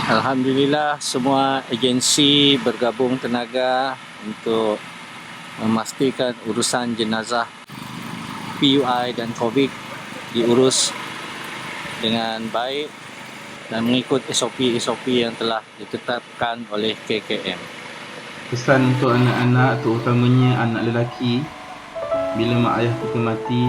Alhamdulillah semua agensi bergabung tenaga untuk memastikan urusan jenazah PUI dan COVID diurus dengan baik dan mengikut SOP yang telah ditetapkan oleh KKM. Pesan untuk anak-anak, terutamanya anak lelaki, bila mak ayah kita mati,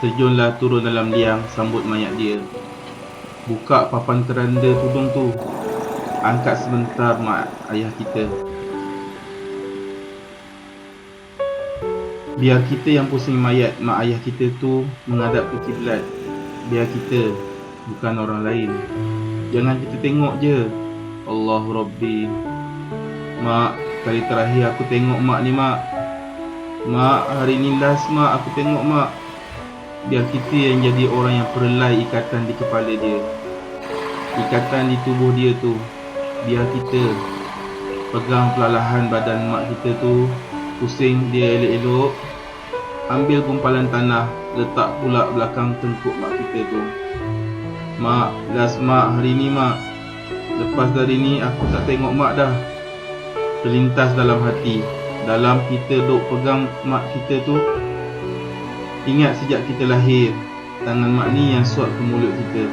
terjunlah turun dalam liang sambut mayat dia. Buka papan keranda tudung tu, angkat sebentar mak ayah kita. Biar kita yang pusing mayat mak ayah kita tu menghadap ke kiblat. Biar kita, bukan orang lain. Jangan kita tengok je. Allah Rabbi. Mak, kali terakhir aku tengok mak ni mak. Mak, hari ni last mak aku tengok mak. Biar kita yang jadi orang yang perelai ikatan di kepala dia, ikatan di tubuh dia tu. Biar kita pegang perlahan badan mak kita tu, pusing dia elok-elok, ambil gumpalan tanah, letak pula belakang tengkuk mak kita tu. Mak, last mak hari ni mak. Lepas dari ni aku tak tengok mak dah. Terlintas dalam hati, dalam kita duk pegang mak kita tu. Ingat sejak kita lahir, tangan mak ni yang suap ke mulut kita.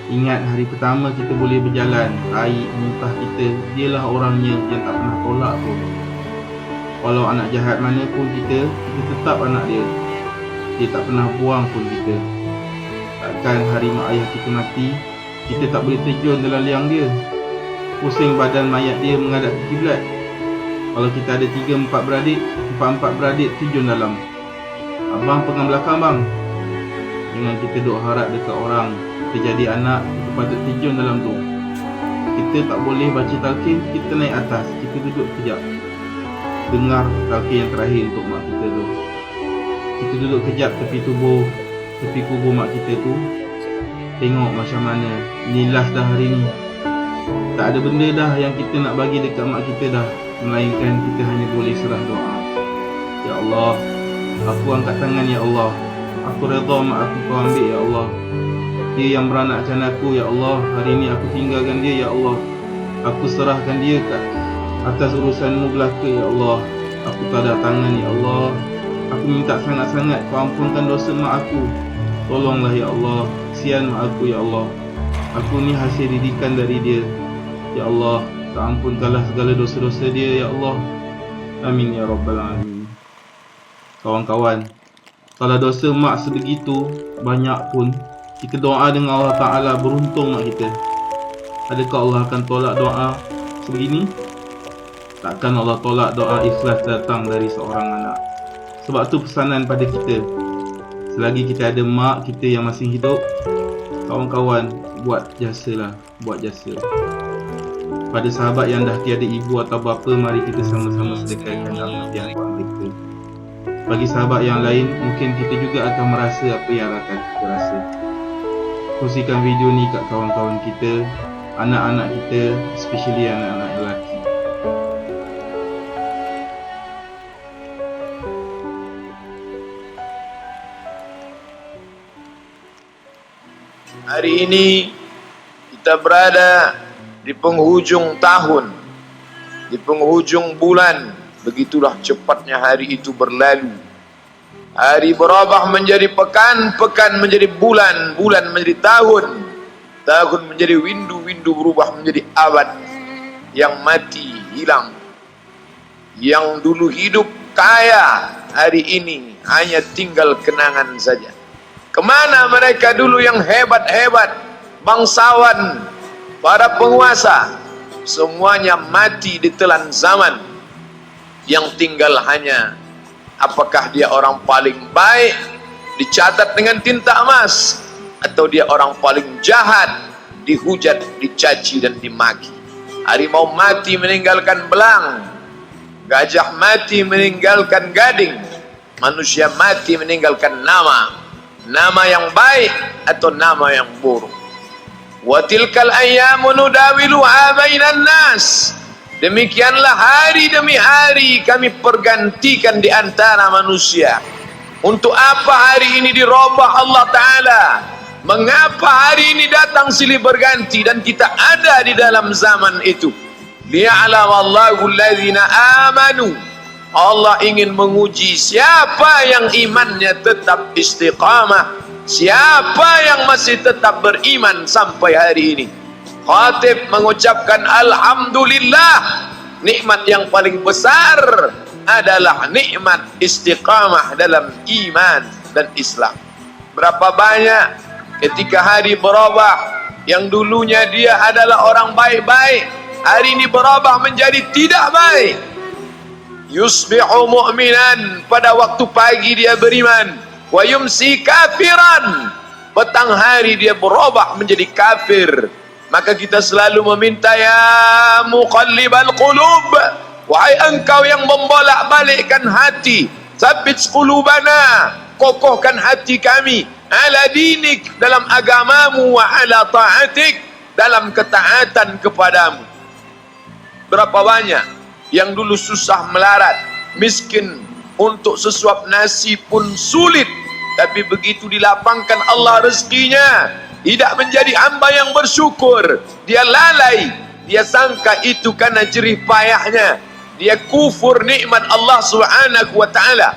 Ingat hari pertama kita boleh berjalan, air muntah kita, dialah orangnya yang tak pernah tolak pun. Walau anak jahat mana pun kita tetap anak dia. Dia tak pernah buang pun kita. Takkan hari mak ayah kita mati, kita tak boleh terjun dalam liang dia, pusing badan mayat dia menghadap ke kiblat. Kalau kita ada 3-4 beradik, 4-4 beradik terjun dalam. Abang pegang belakang bang. Jangan kita duk harap dekat orang. Kita jadi anak, kita patut terjun dalam tu. Kita tak boleh baca talqin, kita naik atas, kita duduk kejap, dengar talqin yang terakhir untuk mak kita tu. Kita duduk kejap tepi kubur mak kita tu. Tengok macam mana ni last dah hari ni. Tak ada benda dah yang kita nak bagi dekat mak kita dah, melainkan kita hanya boleh serah doa. Ya Allah, aku angkat tangan ya Allah. Aku redha mak aku kau ambil ya Allah. Dia yang beranakkan aku ya Allah. Hari ni aku tinggalkan dia ya Allah. Aku serahkan dia ke atas urusanmu belaka ya Allah. Aku tadah tangan ya Allah. Aku minta sangat-sangat kau ampunkan dosa mak aku. Tolonglah ya Allah. Kesian mak aku ya Allah. Aku ni hasil didikan dari dia. Ya Allah, tak ampunkanlah segala dosa-dosa dia ya Allah. Amin ya Rabbal Alamin. Kawan-kawan, kalau dosa mak sebegitu banyak pun, kita doa dengan Allah Ta'ala, beruntung mak kita. Adakah Allah akan tolak doa sebegini? Takkan Allah tolak doa ikhlas datang dari seorang anak. Sebab tu pesanan pada kita, selagi kita ada mak kita yang masih hidup, kawan-kawan, buat jasa lah, buat jasa. Pada sahabat yang dah tiada ibu atau bapa, mari kita sama-sama sedekahkan yang buat mereka. Bagi sahabat yang lain, mungkin kita juga akan merasa apa yang akan kita rasa. Kongsikan video ni kat kawan-kawan kita, anak-anak kita, especially anak-anak lelaki. Hari ini kita berada di penghujung tahun, di penghujung bulan. Begitulah cepatnya hari itu berlalu. Hari berubah menjadi pekan, pekan menjadi bulan, bulan menjadi tahun, tahun menjadi windu, windu berubah menjadi abad. Yang mati hilang, yang dulu hidup kaya, hari ini hanya tinggal kenangan saja. Kemana mereka dulu yang hebat-hebat, bangsawan, para penguasa? Semuanya mati ditelan zaman. Yang tinggal hanya apakah dia orang paling baik, dicatat dengan tinta emas, atau dia orang paling jahat, dihujat, dicaci dan dimaki. Harimau mati meninggalkan belang, gajah mati meninggalkan gading, manusia mati meninggalkan nama, nama yang baik atau nama yang buruk. Wa tilkal ayyamu nudawiluha bainan nas. Demikianlah hari demi hari kami pergantikan di antara manusia. Untuk apa hari ini dirubah Allah Ta'ala Mengapa hari ini datang silih berganti dan kita ada di dalam zaman itu? Liya'lamallahu alladhina amanu. Allah ingin menguji siapa yang imannya tetap istiqamah, siapa yang masih tetap beriman sampai hari ini. Khatib mengucapkan alhamdulillah, nikmat yang paling besar adalah nikmat istiqamah dalam iman dan Islam. Berapa banyak ketika hari berubah, yang dulunya dia adalah orang baik-baik, hari ini berubah menjadi tidak baik. Yusbihu mu'minan, pada waktu pagi dia beriman, wa yumsi kafiran, petang hari dia berubah menjadi kafir. Maka kita selalu meminta, ya muqallibal qulub, wahai engkau yang membolak-balikkan hati, tsabbit qulubana, kokohkan hati kami, ala dinik, dalam agamamu, wa ala ta'atik, dalam ketaatan kepadamu. Berapa banyak yang dulu susah melarat, miskin, untuk sesuap nasi pun sulit, tapi begitu dilapangkan Allah rezekinya, tidak menjadi hamba yang bersyukur, dia lalai, dia sangka itu karena jerih payahnya, dia kufur nikmat Allah Subhanahu wa ta'ala.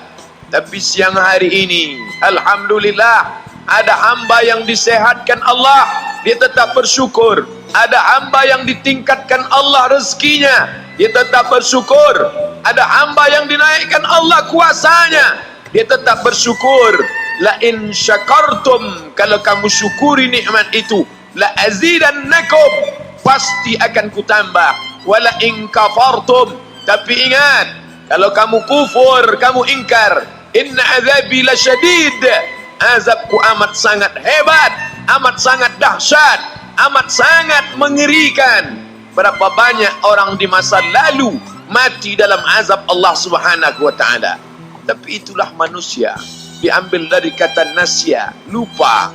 Tapi siang hari ini, alhamdulillah, ada hamba yang disehatkan Allah, dia tetap bersyukur. Ada hamba yang ditingkatkan Allah rezekinya, dia tetap bersyukur. Ada hamba yang dinaikkan Allah kuasanya, dia tetap bersyukur. La in syakartum, kalau kamu syukuri nikmat itu, la azidannakum, pasti akan kutambah. Wala in kafartum, tapi ingat, kalau kamu kufur, kamu ingkar, inna azabi lasyadid, azabku amat sangat hebat, amat sangat dahsyat, amat sangat mengerikan. Berapa banyak orang di masa lalu mati dalam azab Allah Subhanahu wa ta'ala. Tapi itulah manusia, diambil dari kata nasya, lupa.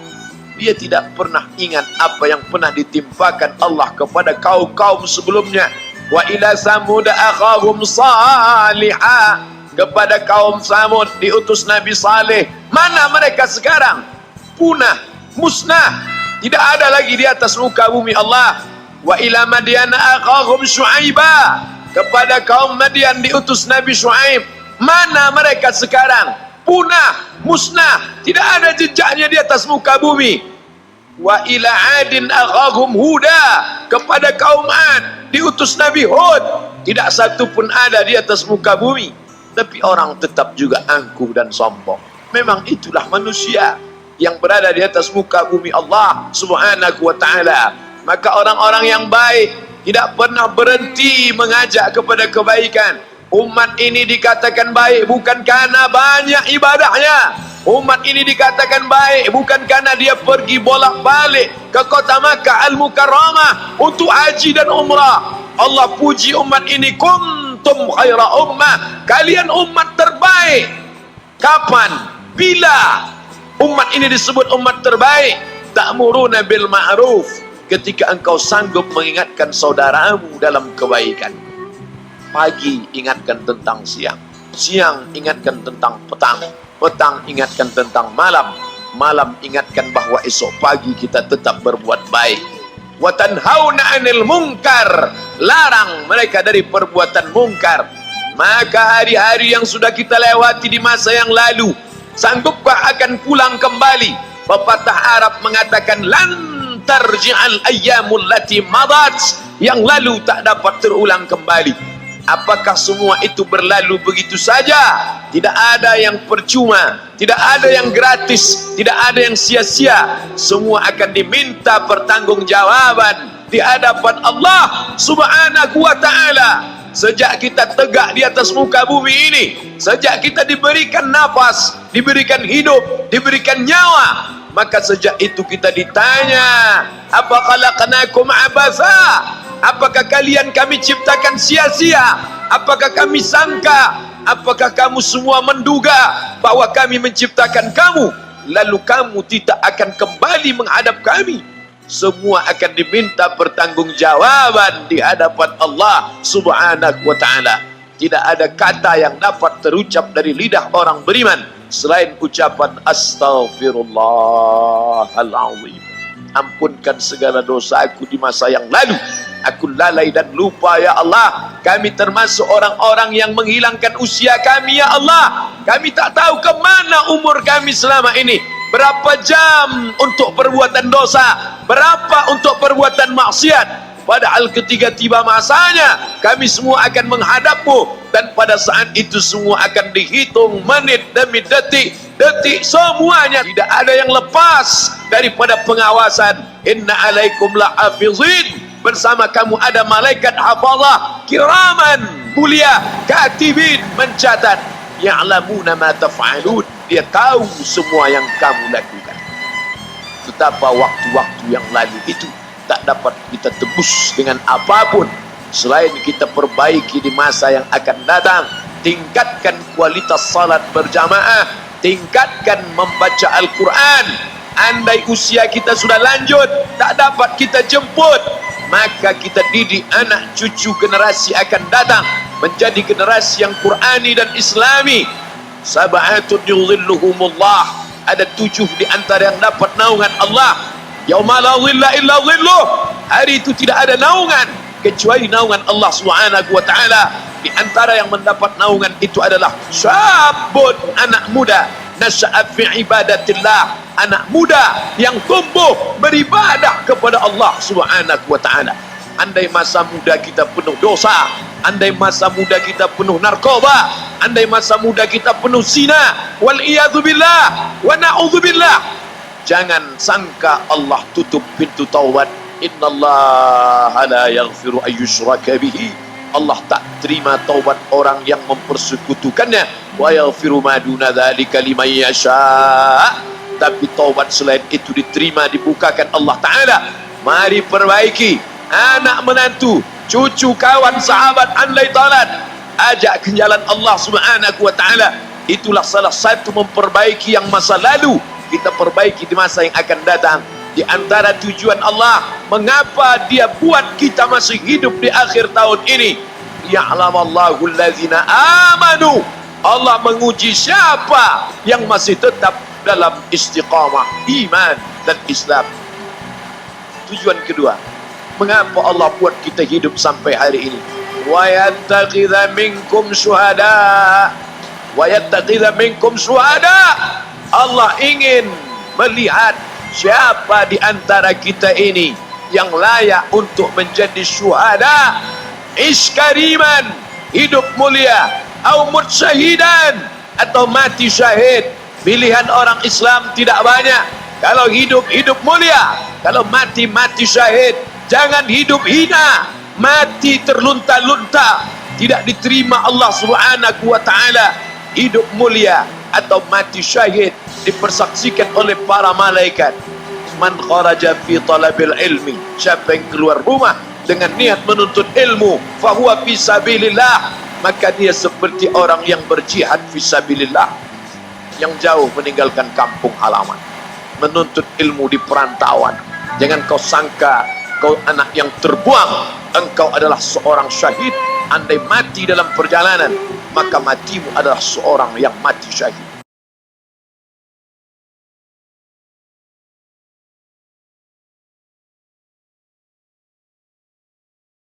Dia tidak pernah ingat apa yang pernah ditimpakan Allah kepada kaum-kaum sebelumnya. Wa ila samud akhahum salihah, kepada kaum Samud diutus Nabi Saleh. Mana mereka sekarang? Punah, musnah, tidak ada lagi di atas muka bumi Allah. Wa ila Madyana akhahum Syu'aiba, kepada kaum Madian diutus Nabi Syu'aib. Mana mereka sekarang? Punah, musnah, tidak ada jejaknya di atas muka bumi. Wa ila Adin akhahum Huda, kepada kaum Ad diutus Nabi Hud. Tidak satu pun ada di atas muka bumi. Tapi orang tetap juga angkuh dan sombong. Memang itulah manusia yang berada di atas muka bumi Allah Subhanahu wa ta'ala. Maka orang-orang yang baik tidak pernah berhenti mengajak kepada kebaikan. Umat ini dikatakan baik bukan karena banyak ibadahnya. Umat ini dikatakan baik bukan karena dia pergi bolak-balik ke kota Makkah Al-Mukarramah untuk haji dan umrah. Allah puji umat ini, kuntum khaira ummah, kalian umat terbaik. Kapan? Bila umat ini disebut umat terbaik? Ta'muruna bil ma'ruf, ketika engkau sanggup mengingatkan saudaramu dalam kebaikan. Pagi ingatkan tentang siang, siang ingatkan tentang petang, petang ingatkan tentang malam, malam ingatkan bahwa esok pagi kita tetap berbuat baik. Wa tanhauna 'anil munkar, larang mereka dari perbuatan mungkar. Maka hari-hari yang sudah kita lewati di masa yang lalu, sanggupkah akan pulang kembali? Pepatah Arab mengatakan, lan tarji'al ayyamul lati madat, yang lalu tak dapat terulang kembali. Apakah semua itu berlalu begitu saja? Tidak ada yang percuma, tidak ada yang gratis, tidak ada yang sia-sia. Semua akan diminta pertanggungjawaban di hadapan Allah Subhanahu wa ta'ala. Sejak kita tegak di atas muka bumi ini, sejak kita diberikan nafas, diberikan hidup, diberikan nyawa, maka sejak itu kita ditanya, apa khalaqnakum abatha? Apakah kalian kami ciptakan sia-sia? Apakah kami sangka? Apakah kamu semua menduga bahwa kami menciptakan kamu, lalu kamu tidak akan kembali menghadap kami? Semua akan diminta pertanggungjawaban di hadapan Allah Subhanahu wa ta'ala. Tidak ada kata yang dapat terucap dari lidah orang beriman selain ucapan Astaghfirullahaladzim. Ampunkan segala dosa aku di masa yang lalu. Aku lalai dan lupa ya Allah. Kami termasuk orang-orang yang menghilangkan usia kami ya Allah. Kami tak tahu ke mana umur kami selama ini. Berapa jam untuk perbuatan dosa, berapa untuk perbuatan maksiat. Padahal ketika tiba masanya, kami semua akan menghadapmu, dan pada saat itu semua akan dihitung menit demi detik, semuanya tidak ada yang lepas daripada pengawasan. Inna alaikum lahafizin, bersama kamu ada malaikat hafazah kiraman mulia katibin, mencatat. Ya'lamuna ma taf'alun, dia tahu semua yang kamu lakukan. Betapa waktu-waktu yang lalu itu tak dapat kita tebus dengan apapun selain kita perbaiki di masa yang akan datang. Tingkatkan kualitas salat berjamaah, tingkatkan membaca Al-Quran. Andai usia kita sudah lanjut, tak dapat kita jemput, maka kita didik anak cucu generasi akan datang menjadi generasi yang Qurani dan Islami. Sab'atun yudhilluhumullah, ada 7 di antara yang dapat naungan Allah. Yauma la dhilla illa dhilluh, hari itu tidak ada naungan kecuali naungan Allah Subhanahu wa taala. Di antara yang mendapat naungan itu adalah syabun, anak muda, nasya'a fi ibadatillah, anak muda yang tumbuh beribadah kepada Allah Subhanahu wa taala. Andai masa muda kita penuh dosa, andai masa muda kita penuh narkoba, andai masa muda kita penuh zina, wal iyadzu billah wa na'udzu billah, jangan sangka Allah tutup pintu taubat. Innallaha la yaghfiru ayyushraka bihi, Allah tak terima taubat orang yang mempersekutukannya. Wa yaghfiru ma duna dzalika liman yasha, tapi taubat selain itu diterima, dibukakan Allah Ta'ala. Mari perbaiki anak menantu, cucu, kawan, sahabat, andai talat, ajak ke jalan Allah Subhanahu wa Ta'ala. Itulah salah satu memperbaiki yang masa lalu, kita perbaiki di masa yang akan datang. Di antara tujuan Allah mengapa dia buat kita masih hidup di akhir tahun ini, ya'lamallahu allazina amanu, Allah menguji siapa yang masih tetap dalam istiqamah iman dan Islam. Tujuan kedua, mengapa Allah buat kita hidup sampai hari ini? Wa yattakhidha minkum syuhada, wa yattakhidha minkum syuhada, Allah ingin melihat siapa di antara kita ini yang layak untuk menjadi syuhada, iskariman, hidup mulia, au mutsyahidan, atau mati syahid. Pilihan orang Islam tidak banyak. Kalau hidup, hidup mulia. Kalau mati, mati syahid. Jangan hidup hina, mati terlunta-lunta, tidak diterima Allah Subhanahu wa Ta'ala. Hidup mulia atau mati syahid dipersaksikan oleh para malaikat. Man kharaja fi talabil ilmi, siapa yang keluar rumah dengan niat menuntut ilmu, fahuwa fi sabilillah, maka dia seperti orang yang berjihad fi sabilillah, yang jauh meninggalkan kampung halaman, menuntut ilmu di perantauan. Jangan kau sangka kau anak yang terbuang, engkau adalah seorang syahid. Andai mati dalam perjalanan, maka matimu adalah seorang yang mati syahid.